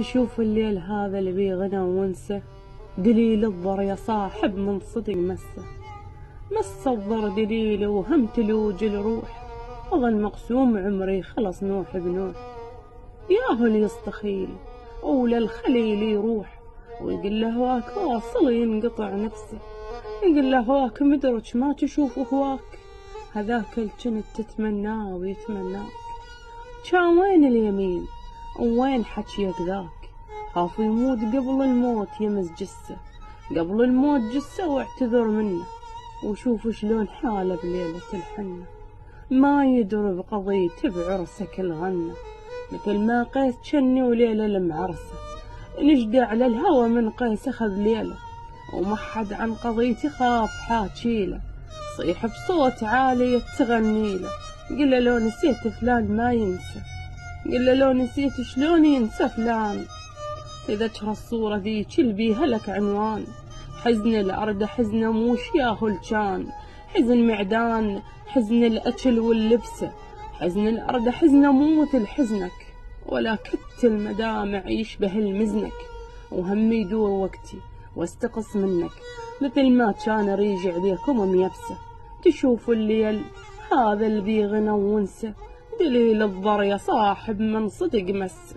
تشوف الليل هذا اللي بيه غنى ونسى، دليل الضر يا صاحب من صدق مسه. مس الضر دليله وهم تلوج الروح، أظل مقسوم عمري خلص نوح بنوح. ياهو اللي يستخيل أولى الخليل يروح، ويقول له هواك واصل ينقطع نفسه. يقول له هواك مدرج ما تشوف هواك، هذاك الجنت تتمناه ويتمناك. كان وين اليمين وين حكيك ذاك؟ خاف يموت قبل الموت يمز جسه، قبل الموت جسه واعتذر منه. وشوف شلون حاله بليلة الحنة، ما يدر بقضيته بعرسك الغنة. مثل ما قيس جني وليلة المعرسة، نجدع على الهوى من قيس أخذ ليلة. وما حد عن قضيتي خاف حاكيله، صيح بصوت عالي تغنيله. قل له لو نسيت فلان ما ينسى، قل له لو نسيت شلون ينسى فلان. تذكر الصورة ذيك اللي بيها لك عنوان، حزن الأرض حزن موش ياهو الجان. حزن معدان حزن الأكل واللبسة، حزن الأرض حزن مو مثل حزنك، ولا كت المدامع يشبه المزنك. وهم يدور وقتي واستقص منك، مثل ما كان ريجع عليكم ميبسة. تشوف الليل هذا اللي بيه غنى ونسى، دليل الضر يا صاحب من صدق مسه.